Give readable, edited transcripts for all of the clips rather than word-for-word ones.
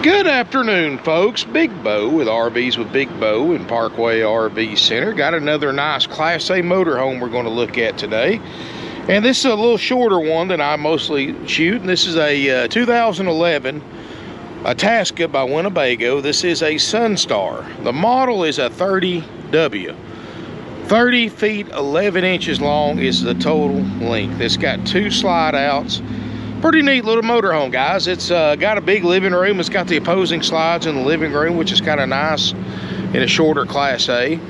Good afternoon, folks. Big Bo with RVs with Big Bo in Parkway RV Center. Got another nice Class A motorhome we're going to look at today. And this is a little shorter one than I mostly shoot. And this is a 2011 Itasca by Winnebago. This is a Sunstar. The model is a 30W. 30 feet 11 inches long is the total length. It's got 2 slide outs. Pretty neat little motorhome, guys. It's got a big living room. It's got the opposing slides in the living room, which is kind of nice in a shorter Class A.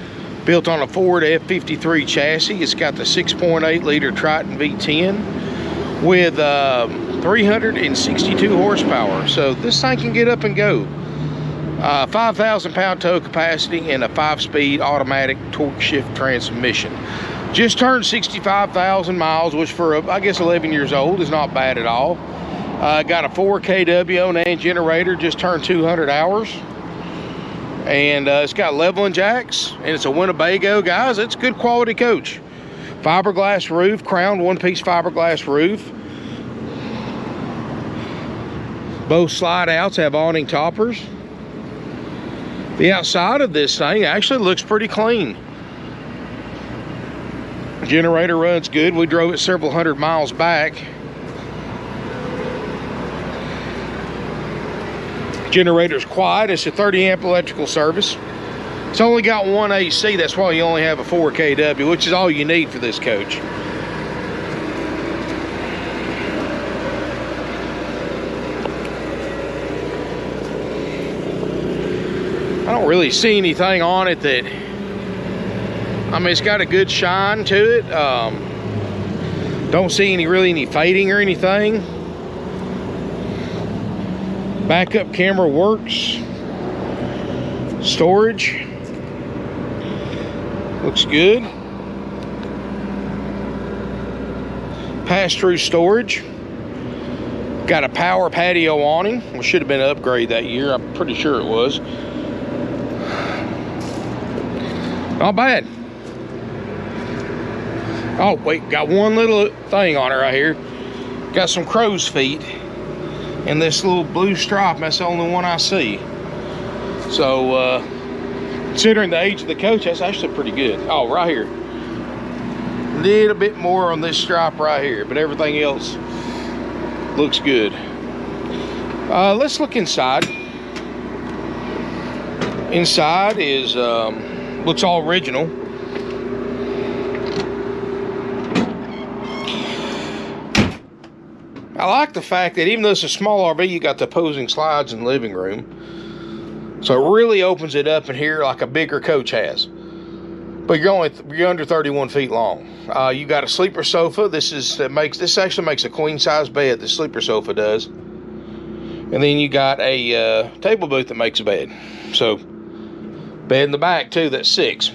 Built on a Ford F53 chassis. It's got the 6.8 liter Triton V10 with 362 horsepower. So this thing can get up and go. 5,000 pound tow capacity and a 5-speed automatic torque shift transmission. Just turned 65,000 miles, which for, I guess, 11 years old is not bad at all. Got a 4 kW on-and generator, just turned 200 hours. And it's got leveling jacks, and it's a Winnebago, guys. It's a good quality coach. Fiberglass roof, crowned one-piece fiberglass roof. Both slide outs have awning toppers. The outside of this thing actually looks pretty clean. Generator runs good. We drove it several hundred miles back. Generator's quiet. It's a 30 amp electrical service. It's only got one AC. That's why you only have a 4 kW, which is all you need for this coach. I don't really see anything on it that, I mean, it's got a good shine to it. Don't see really any fading or anything. Backup camera works. Storage looks good. Pass-through storage. Got a power patio awning, which should have been an upgrade that year. I'm pretty sure it was. Not bad. Oh, wait, got one little thing on it right here. Got some crow's feet and this little blue stripe. That's the only one I see. So, considering the age of the coach, that's actually pretty good. Oh, right here. A little bit more on this stripe right here, but everything else looks good. Let's look inside. Inside is, looks all original. I like the fact that even though it's a small RV, you got the opposing slides in the living room. So it really opens it up in here like a bigger coach has. But you're under 31 feet long. You got a sleeper sofa. This actually makes a queen size bed, the sleeper sofa does. And then you got a table booth that makes a bed. So bed in the back too, that's 6.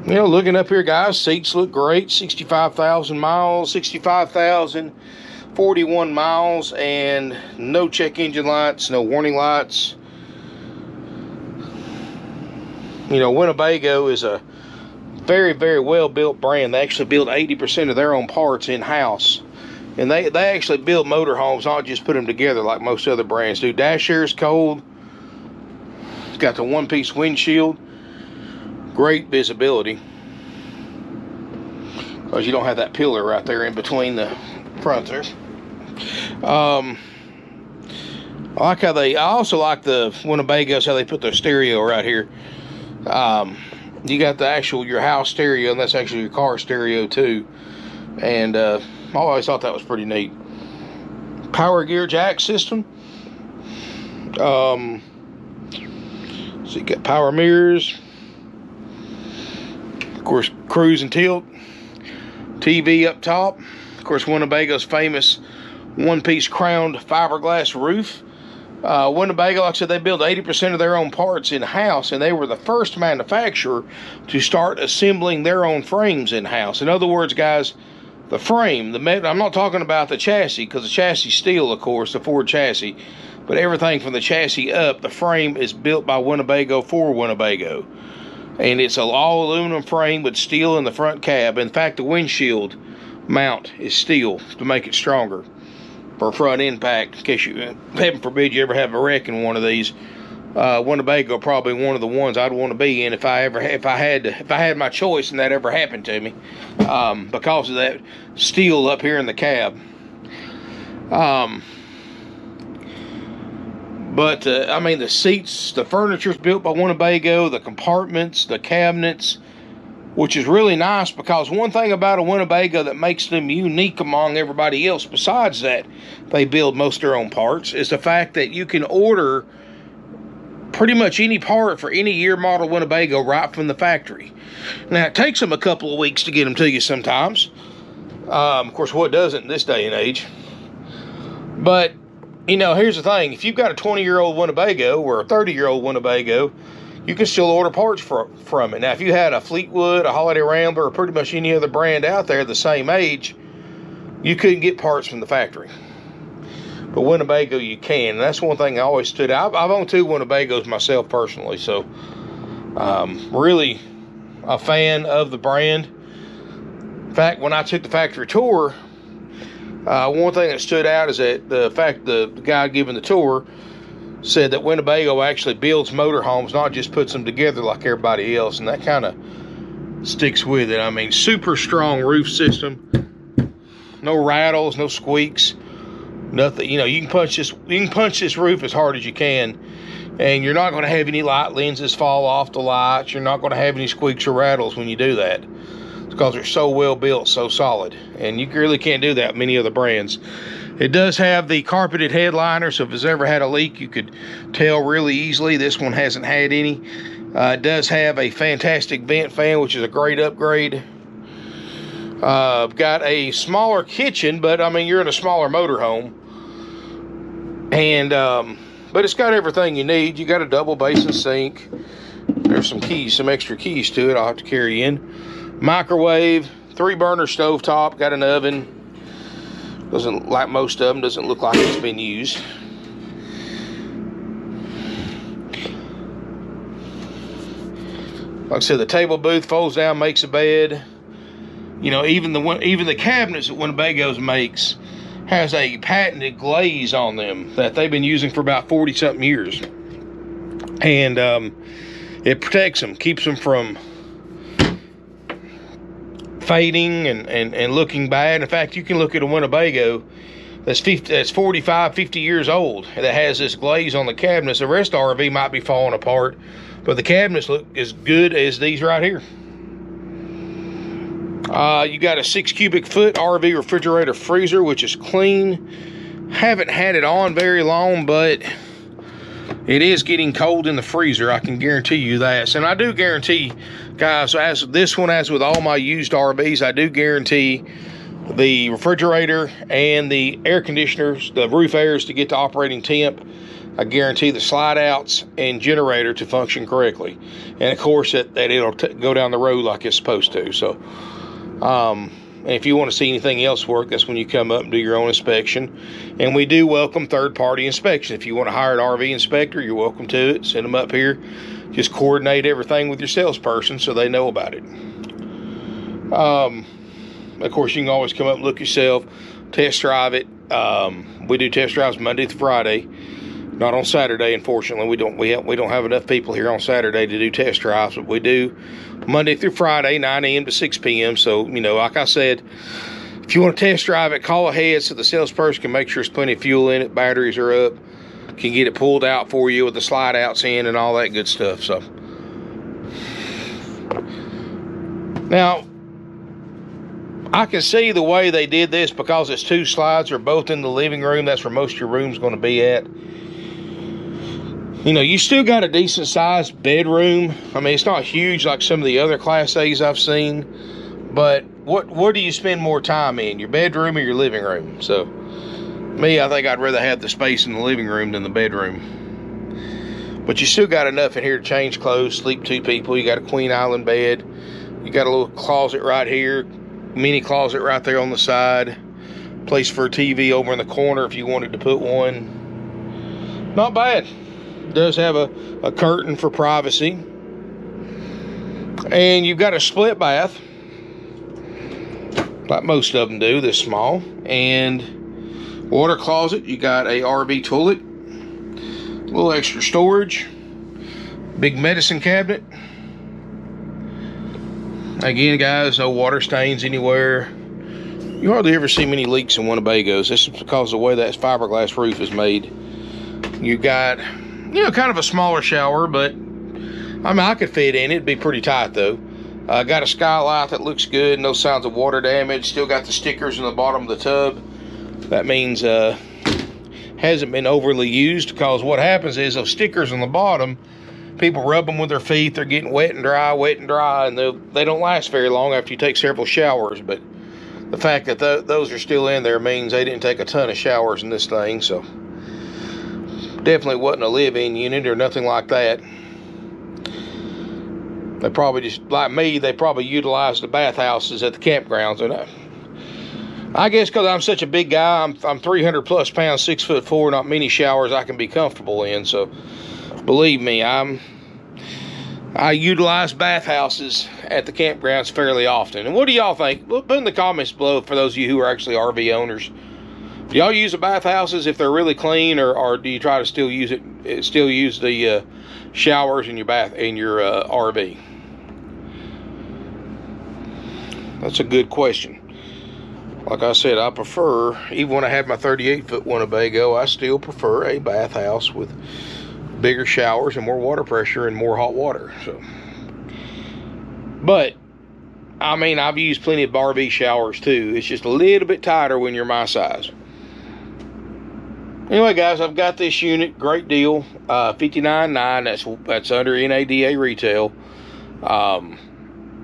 You know, looking up here, guys, seats look great. 65,000 miles, 65,041 miles, and no check engine lights, no warning lights. You know, Winnebago is a very, very well-built brand. They actually build 80% of their own parts in-house. And they actually build motorhomes, not just put them together like most other brands do. Dash air is cold. It's got the one-piece windshield. Great visibility, because you don't have that pillar right there in between the front there. I like how I also like the Winnebagos, how they put their stereo right here. You got the your house stereo, and that's actually your car stereo too. And I always thought that was pretty neat. Power gear jack system. So you got power mirrors. Of course, cruise and tilt. TV up top. Of course, Winnebago's famous one-piece crowned fiberglass roof. Winnebago, like I said, they build 80% of their own parts in-house, and they were the first manufacturer to start assembling their own frames in-house. In other words, guys, the frame, I'm not talking about the chassis, because the chassis is steel, of course, the Ford chassis, but everything from the chassis up, the frame is built by Winnebago for Winnebago. And it's an all aluminum frame with steel in the front cab. In fact, the windshield mount is steel to make it stronger. for front impact, in case you, heaven forbid, you ever have a wreck in one of these. Winnebago probably one of the ones I'd want to be in if I had my choice and that ever happened to me, because of that steel up here in the cab. But I mean, the seats, the furniture's built by Winnebago, the compartments, the cabinets, which is really nice, because one thing about a Winnebago that makes them unique among everybody else, besides that they build most of their own parts, is the fact that you can order pretty much any part for any year model Winnebago right from the factory. Now, it takes them a couple of weeks to get them to you sometimes. Of course, what doesn't in this day and age? But, you know, here's the thing. If you've got a 20-year-old Winnebago or a 30-year-old Winnebago, you can still order parts from it. Now, if you had a Fleetwood, a Holiday Rambler, or pretty much any other brand out there the same age, you couldn't get parts from the factory. But Winnebago, you can. And that's one thing I always stood out. I've owned 2 Winnebagos myself personally, so really a fan of the brand. In fact, when I took the factory tour, one thing that stood out is that the fact the guy giving the tour said that Winnebago actually builds motorhomes, not just puts them together like everybody else, and that kind of sticks with it. I mean, super strong roof system, no rattles, no squeaks. Nothing, you know, you can punch this roof as hard as you can, and you're not going to have any light lenses fall off the lights. You're not going to have any squeaks or rattles when you do that. It's because they're so well built, so solid, and you really can't do that with many other brands. It does have the carpeted headliner, so if it's ever had a leak, you could tell really easily. This one hasn't had any. It does have a fantastic vent fan, which is a great upgrade. Got a smaller kitchen, but I mean, you're in a smaller motorhome. And but it's got everything you need. You got a double basin sink. There's some keys, some extra keys to it I'll have to carry in. Microwave, 3-burner stovetop, got an oven. Doesn't, like most of them, doesn't look like it's been used. Like I said, the table booth folds down, makes a bed. You know, even the cabinets that Winnebago's makes has a patented glaze on them that they've been using for about 40-something years. And it protects them, keeps them from fading and looking bad. In fact, you can look at a Winnebago that's 45, 50 years old that has this glaze on the cabinets. The rest of the RV might be falling apart, but the cabinets look as good as these right here. You got a 6 cubic foot RV refrigerator freezer, which is clean. Haven't had it on very long, but it is getting cold in the freezer. I can guarantee you that. And I do guarantee, guys, as this one, as with all my used RVs, I do guarantee the refrigerator and the air conditioners, the roof airs, to get to operating temp. I guarantee the slide outs and generator to function correctly. And of course, that it'll go down the road like it's supposed to. So, and if you want to see anything else work, that's when you come up and do your own inspection. And we do welcome third-party inspection. If you want to hire an RV inspector, you're welcome to it. Send them up here. Just coordinate everything with your salesperson so they know about it. Of course, you can always come up and look yourself, test drive it. We do test drives Monday through Friday. Not on Saturday, unfortunately. We don't have enough people here on Saturday to do test drives, but we do Monday through Friday, 9 a.m. to 6 p.m. So, you know, like I said, if you want to test drive it, call ahead so the salesperson can make sure there's plenty of fuel in it, batteries are up, can get it pulled out for you with the slide outs in and all that good stuff. So, now, I can see the way they did this because it's 2 slides. They're both in the living room. That's where most of your room's going to be at. You know, you still got a decent sized bedroom. I mean, it's not huge like some of the other Class A's I've seen, but what do you spend more time in, your bedroom or your living room? So me, I think I'd rather have the space in the living room than the bedroom. But you still got enough in here to change clothes, sleep 2 people. You got a queen island bed. You got a little closet right here, mini closet right there on the side, place for a TV over in the corner if you wanted to put one. Not bad. Does have a curtain for privacy, and you've got a split bath like most of them do, this small, and Water closet, you got a RV toilet, a little extra storage, big medicine cabinet. Again, guys, no water stains anywhere. You hardly ever see many leaks in Winnebagos. This is because of the way that fiberglass roof is made. You got, you know, kind of a smaller shower, but I mean, I could fit in it. It'd be pretty tight though. Got a skylight that looks good, no signs of water damage. Still got the stickers in the bottom of the tub. That means hasn't been overly used, because what happens is those stickers on the bottom, people rub them with their feet, they're getting wet and dry, and they don't last very long after you take several showers. But the fact that those are still in there means they didn't take a ton of showers in this thing, so definitely wasn't a live-in unit or nothing like that. They probably just, like me, they probably utilized the bathhouses at the campgrounds. And I guess because I'm such a big guy, I'm 300 plus pounds, 6'4", not many showers I can be comfortable in. So believe me, I utilize bathhouses at the campgrounds fairly often. And what do y'all think? Put in the comments below for those of you who are actually RV owners. Do y'all use the bathhouses if they're really clean, or do you try to still use the showers in your RV? That's a good question. Like I said, I prefer, even when I had my 38-foot Winnebago, I still prefer a bathhouse with bigger showers and more water pressure and more hot water. So, but I mean, I've used plenty of RV showers too. It's just a little bit tighter when you're my size. Anyway, guys, I've got this unit, great deal, $59.9. That's under NADA retail.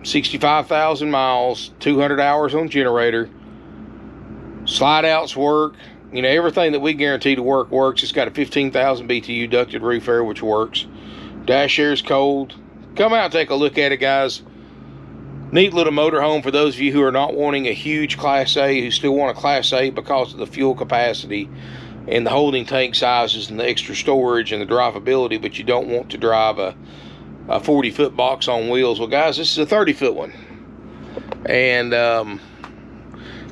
65,000 miles, 200 hours on generator. Slide outs work. You know, everything that we guarantee to work works. It's got a 15,000 BTU ducted roof air, which works. Dash air is cold. Come out and take a look at it, guys. Neat little motorhome for those of you who are not wanting a huge Class A, who still want a Class A because of the fuel capacity and the holding tank sizes and the extra storage and the drivability, but you don't want to drive a 40-foot box on wheels. Well, guys, this is a 30-foot one. And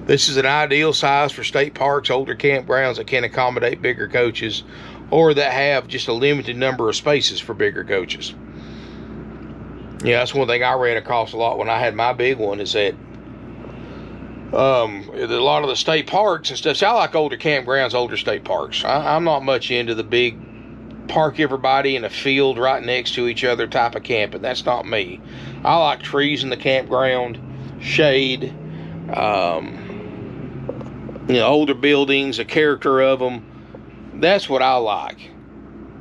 this is an ideal size for state parks, older campgrounds that can accommodate bigger coaches, or that have just a limited number of spaces for bigger coaches. Yeah, that's one thing I ran across a lot when I had my big one, is that a lot of the state parks and stuff. See, I like older campgrounds, older state parks. I'm not much into the big park everybody in a field right next to each other type of camping. That's not me. I like trees in the campground, shade, you know, older buildings, the character of them. That's what I like.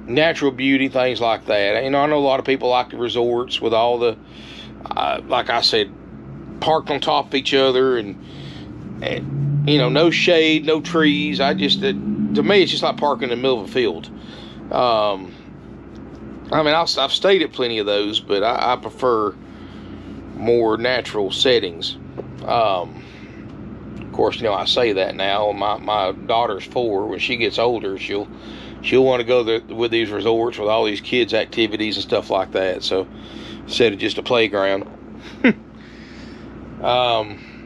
Natural beauty, things like that. You know, I know a lot of people like the resorts with all the, like I said, parked on top of each other and you know, no shade, no trees. To me, it's just like parking in the middle of a field. I mean, I've stayed at plenty of those, but I prefer more natural settings. Of course, you know, I say that now. My daughter's 4. When she gets older, she'll want to go with these resorts with all these kids' activities and stuff like that. So instead of just a playground.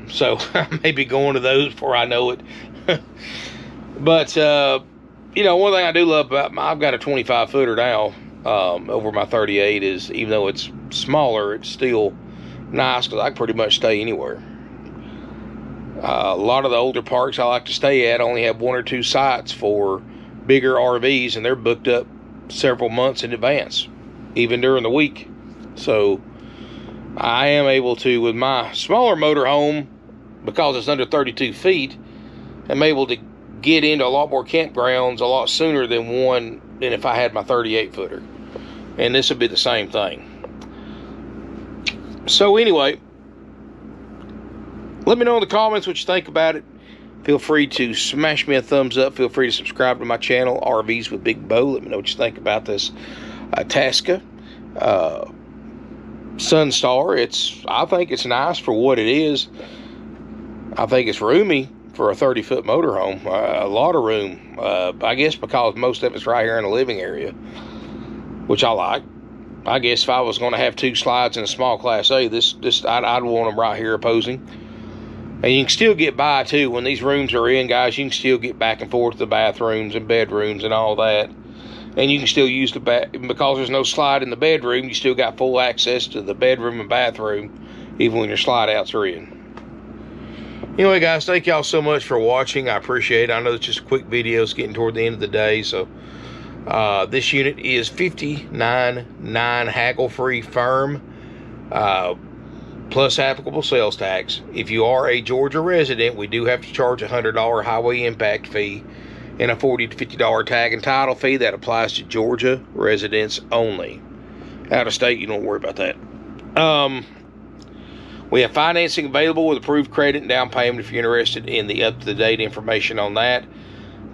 So I may be going to those before I know it. But you know, one thing I do love about I've got a 25-footer now over my 38, is even though it's smaller, it's still nice because I can pretty much stay anywhere. A lot of the older parks I like to stay at only have 1 or 2 sites for bigger RVs, and they're booked up several months in advance, even during the week. So I am able to, with my smaller motorhome, because it's under 32 feet, I'm able to get into a lot more campgrounds a lot sooner than if I had my 38-footer. And this would be the same thing. So anyway, let me know in the comments what you think about it. Feel free to smash me a thumbs up. Feel free to subscribe to my channel, RVs with Big Bo. Let me know what you think about this Itasca Sunstar. I think it's nice for what it is. I think it's roomy for a 30-foot motorhome. A lot of room. I guess because most of it's right here in the living area, which I like. I guess if I was going to have 2 slides in a small Class A, I'd want them right here opposing. And you can still get by, too. When these rooms are in, guys, you can still get back and forth to the bathrooms and bedrooms and all that. And you can still use the because there's no slide in the bedroom, you still got full access to the bedroom and bathroom, even when your slide outs are in. Anyway, guys, thank y'all so much for watching. I appreciate it. I know it's just a quick video. It's getting toward the end of the day. So this unit is $59,900 haggle-free firm, plus applicable sales tax. If you are a Georgia resident, we do have to charge a $100 highway impact fee and a $40 to $50 tag and title fee. That applies to Georgia residents only. Out of state, you don't worry about that. We have financing available with approved credit and down payment. If you're interested in the up-to-date information on that,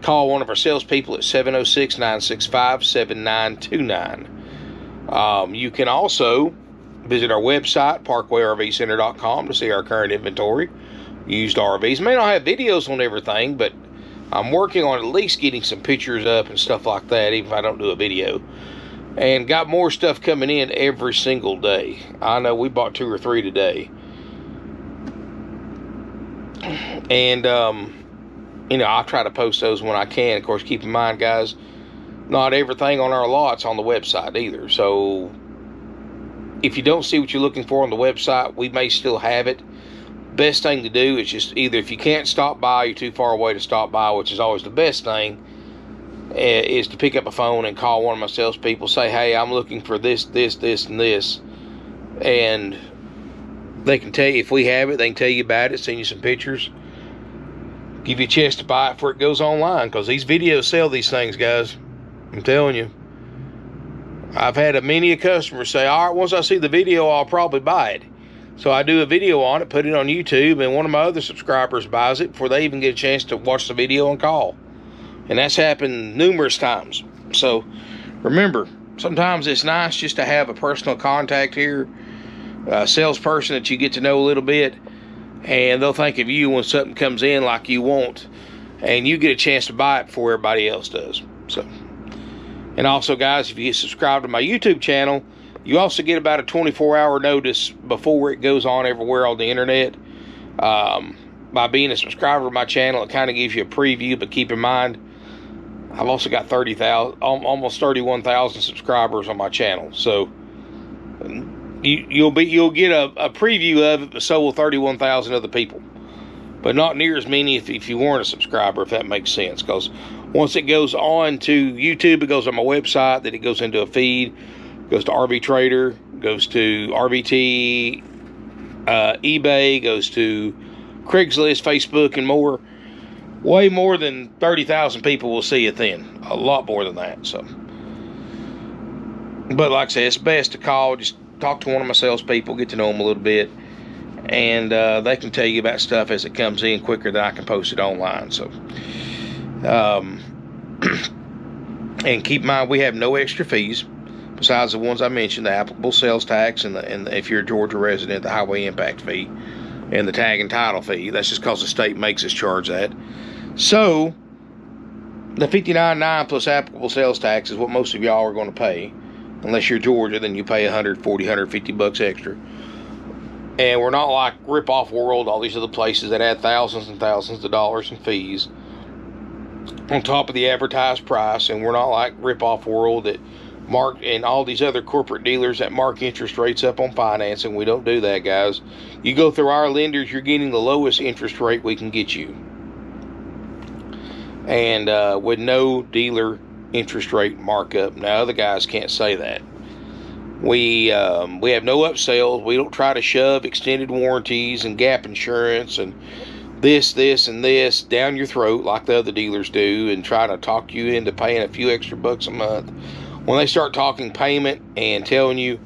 call one of our salespeople at 706-965-7929. You can also visit our website, parkwayrvcenter.com, to see our current inventory. Used RVs. May not have videos on everything, but I'm working on at least getting some pictures up and stuff like that, even if I don't do a video. And got more stuff coming in every single day. I know we bought 2 or 3 today. And, you know, I'll try to post those when I can. Of course, keep in mind, guys, not everything on our lot's on the website either. So, if you don't see what you're looking for on the website, we may still have it. Best thing to do is just either, if you can't stop by, you're too far away to stop by, which is always the best thing, is to pick up a phone and call one of my salespeople. Say, hey, I'm looking for this, this, this, and this. And they can tell you, if we have it, they can tell you about it, send you some pictures, give you a chance to buy it before it goes online, because these videos sell these things, guys. I'm telling you. I've had many a customer say, all right, once I see the video, I'll probably buy it. So I do a video on it, put it on YouTube, and one of my other subscribers buys it before they even get a chance to watch the video and call. And that's happened numerous times. So remember, sometimes it's nice just to have a personal contact here, a salesperson that you get to know a little bit, and they'll think of you when something comes in like you want, and you get a chance to buy it before everybody else does. So, and also, guys, if you get subscribed to my YouTube channel, you also get about a 24-hour notice before it goes on everywhere on the internet. By being a subscriber to my channel, it kind of gives you a preview, but keep in mind, I've also got 30,000, almost 31,000 subscribers on my channel. So you'll get a preview of it, but so will 31,000 other people. But not near as many if you weren't a subscriber, if that makes sense. Because once it goes on to YouTube, it goes on my website, then it goes into a feed, goes to RV Trader, goes to RVT, eBay, goes to Craigslist, Facebook, and more. Way more than 30,000 people will see it then. A lot more than that. So, but like I said, it's best to call, just talk to one of my salespeople, get to know them a little bit, and they can tell you about stuff as it comes in quicker than I can post it online. So, and keep in mind, we have no extra fees besides the ones I mentioned: the applicable sales tax, and if you're a Georgia resident, the highway impact fee, and the tag and title fee. That's just because the state makes us charge that. So the $59.9 plus applicable sales tax is what most of y'all are going to pay. Unless you're Georgia, then you pay $140, $150 extra. And we're not like Rip-Off World, all these other places that add thousands and thousands of dollars in fees on top of the advertised price. And we're not like Rip-Off World that mark, and all these other corporate dealers that mark interest rates up on financing. We don't do that, guys. You go through our lenders, you're getting the lowest interest rate we can get you. And with no dealer interest rate markup. Now, other guys can't say that. We have no upsells. We don't try to shove extended warranties and gap insurance and this, and this down your throat like the other dealers do, and try to talk you into paying a few extra bucks a month. When they start talking payment and telling you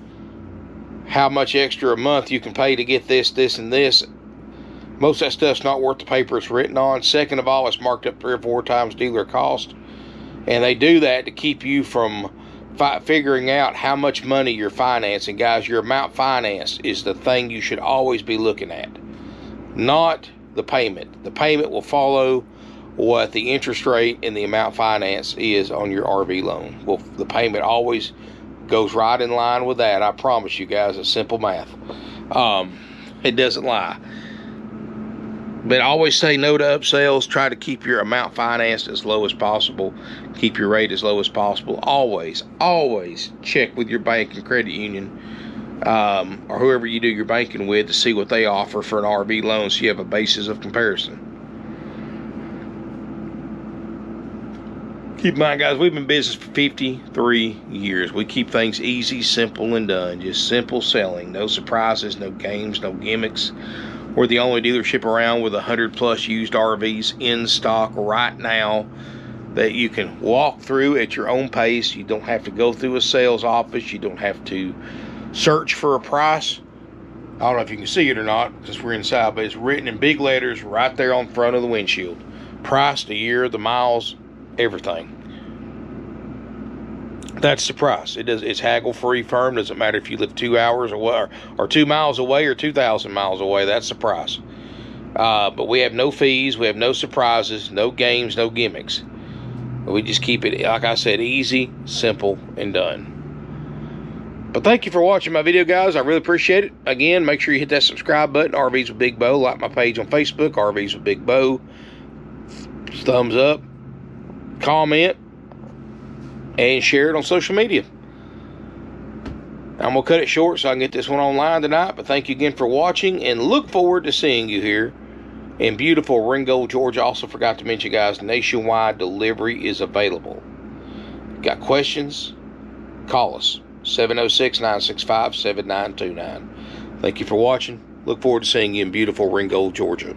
how much extra a month you can pay to get this, and this, most of that stuff's not worth the paper it's written on. Second of all, it's marked up 3 or 4 times dealer cost. And they do that to keep you from figuring out how much money you're financing. Guys, your amount financed is the thing you should always be looking at, not the payment. The payment will follow what the interest rate and the amount financed is on your RV loan. Well, the payment always goes right in line with that. I promise you guys, it's simple math. It doesn't lie. But always say no to upsells. Try to keep your amount financed as low as possible. Keep your rate as low as possible. Always check with your bank and credit union, or whoever you do your banking with, to see what they offer for an RV loan, so you have a basis of comparison. Keep in mind, guys, we've been in business for 53 years. We keep things easy, simple, and done. Just simple selling. No surprises, no games, no gimmicks. We're the only dealership around with 100+ used RVs in stock right now that you can walk through at your own pace. You don't have to go through a sales office. You don't have to search for a price. I don't know if you can see it or not because we're inside, but it's written in big letters right there on front of the windshield. Price, the year, the miles, everything. That's the price. It's haggle-free firm. Doesn't matter if you live 2 hours away or 2 miles away or 2,000 miles away. That's the price. But we have no fees. We have no surprises, no games, no gimmicks. We just keep it, like I said, easy, simple, and done. But thank you for watching my video, guys. I really appreciate it. Again, make sure you hit that subscribe button, RVs with Big Bo. Like my page on Facebook, RVs with Big Bo. Thumbs up. Comment. And share it on social media. I'm going to cut it short so I can get this one online tonight. But thank you again for watching, and look forward to seeing you here in beautiful Ringgold, Georgia. Also forgot to mention, guys, nationwide delivery is available. Got questions? Call us. 706-965-7929. Thank you for watching. Look forward to seeing you in beautiful Ringgold, Georgia.